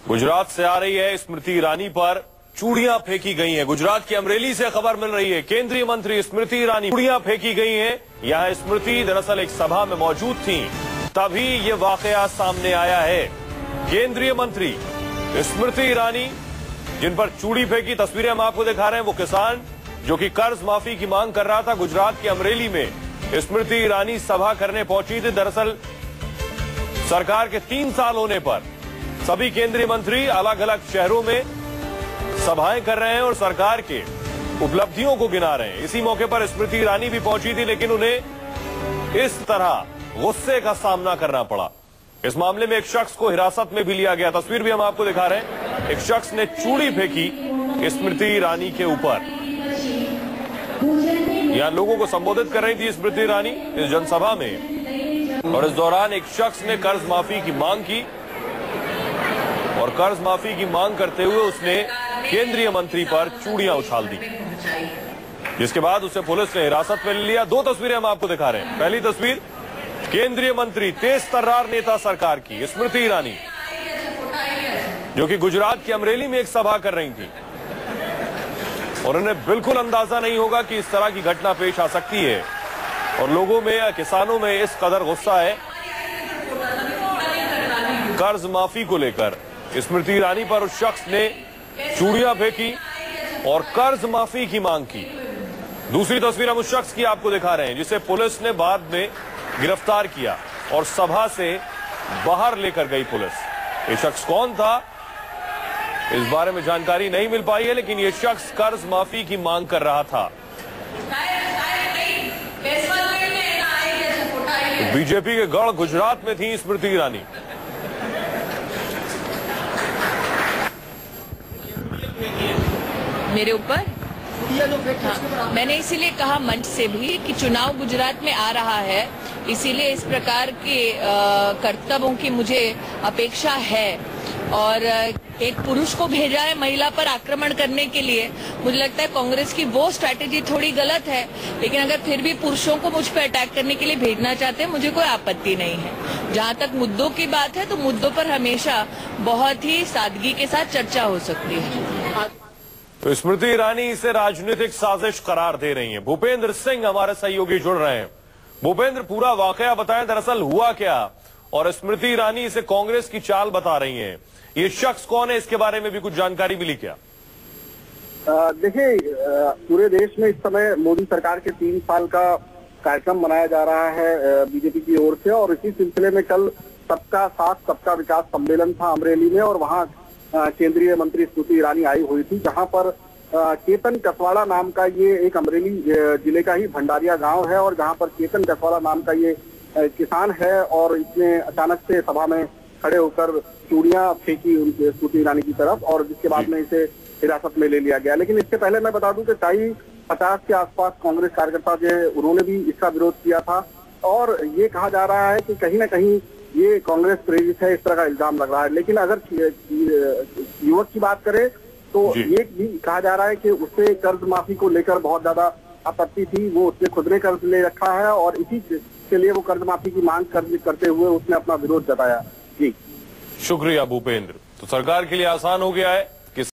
गुजरात से आ रही है स्मृति ईरानी पर चूड़ियां फेंकी गई हैं। गुजरात की अमरेली से खबर मिल रही है। केंद्रीय मंत्री स्मृति ईरानी चूड़ियां फेंकी गई हैं। यहां स्मृति दरअसल एक सभा में मौजूद थी, तभी ये वाकया सामने आया है। केंद्रीय मंत्री स्मृति ईरानी जिन पर चूड़ी फेंकी, तस्वीरें हम आपको दिखा रहे हैं। वो किसान जो कि कर्ज माफी की मांग कर रहा था, गुजरात की अमरेली में स्मृति ईरानी सभा करने पहुंची थी। दरअसल सरकार के 3 साल होने पर सभी केंद्रीय मंत्री अलग अलग शहरों में सभाएं कर रहे हैं और सरकार के उपलब्धियों को गिना रहे हैं। इसी मौके पर स्मृति ईरानी भी पहुंची थी, लेकिन उन्हें इस तरह गुस्से का सामना करना पड़ा। इस मामले में एक शख्स को हिरासत में भी लिया गया। तस्वीर भी हम आपको दिखा रहे हैं। एक शख्स ने चूड़ी फेंकी स्मृति ईरानी के ऊपर। यहां लोगों को संबोधित कर रही थी स्मृति ईरानी इस जनसभा में, और इस दौरान एक शख्स ने कर्ज माफी की मांग की और कर्ज माफी की मांग करते हुए उसने केंद्रीय मंत्री पर चूड़ियां उछाल दी, जिसके बाद उसे पुलिस ने हिरासत में ले लिया। 2 तस्वीरें हम आपको दिखा रहे हैं। पहली तस्वीर केंद्रीय मंत्री, तेज तर्रार नेता सरकार की स्मृति ईरानी, जो कि गुजरात की अमरेली में एक सभा कर रही थी, और उन्हें बिल्कुल अंदाजा नहीं होगा कि इस तरह की घटना पेश आ सकती है, और लोगों में या किसानों में इस कदर गुस्सा है कर्ज माफी को लेकर। स्मृति ईरानी पर उस शख्स ने चूड़ियां फेंकी और कर्ज माफी की मांग की। दूसरी तस्वीर हम उस शख्स की आपको दिखा रहे हैं जिसे पुलिस ने बाद में गिरफ्तार किया और सभा से बाहर लेकर गई पुलिस। ये शख्स कौन था, इस बारे में जानकारी नहीं मिल पाई है, लेकिन ये शख्स कर्ज माफी की मांग कर रहा था। बीजेपी के गढ़ गुजरात में थी स्मृति ईरानी। मेरे ऊपर मैंने इसीलिए कहा मंच से भी कि चुनाव गुजरात में आ रहा है, इसीलिए इस प्रकार के कर्तव्यों की मुझे अपेक्षा है। और एक पुरुष को भेजा है महिला पर आक्रमण करने के लिए, मुझे लगता है कांग्रेस की वो स्ट्रैटेजी थोड़ी गलत है, लेकिन अगर फिर भी पुरुषों को मुझ पर अटैक करने के लिए भेजना चाहते हैं, मुझे कोई आपत्ति नहीं है। जहां तक मुद्दों की बात है, तो मुद्दों पर हमेशा बहुत ही सादगी के साथ चर्चा हो सकती है। तो स्मृति ईरानी इसे राजनीतिक साजिश करार दे रही हैं। भूपेंद्र सिंह हमारे सहयोगी जुड़ रहे हैं। भूपेंद्र, पूरा वाकया बताएं, दरअसल हुआ क्या, और स्मृति ईरानी इसे कांग्रेस की चाल बता रही हैं। ये शख्स कौन है, इसके बारे में भी कुछ जानकारी मिली क्या? देखिए, पूरे देश में इस समय मोदी सरकार के 3 साल का कार्यक्रम मनाया जा रहा है बीजेपी की ओर से, और इसी सिलसिले में कल सबका साथ सबका विकास सम्मेलन था अमरेली में, और वहाँ केंद्रीय मंत्री स्मृति ईरानी आई हुई थी, जहां पर केतन कसवाड़ा नाम का ये एक अमरेली जिले का ही भंडारिया गांव है, और जहां पर केतन कसवाड़ा नाम का ये किसान है, और इसने अचानक से सभा में खड़े होकर चूड़ियां फेंकी स्मृति ईरानी की तरफ, और जिसके बाद में इसे हिरासत में ले लिया गया। लेकिन इससे पहले मैं बता दूं कि कई 50 के आसपास कांग्रेस कार्यकर्ता जो उन्होंने भी इसका विरोध किया था, और ये कहा जा रहा है कि कहीं न कहीं ये कांग्रेस प्रेरित है, इस तरह का इल्जाम लग रहा है। लेकिन अगर युवक की बात करें तो ये भी कहा जा रहा है कि उसे कर्ज माफी को लेकर बहुत ज्यादा आपत्ति थी, वो उसने खुद ने कर्ज ले रखा है, और इसी के लिए वो कर्ज माफी की मांग करते हुए उसने अपना विरोध जताया। जी शुक्रिया भूपेंद्र। तो सरकार के लिए आसान हो गया है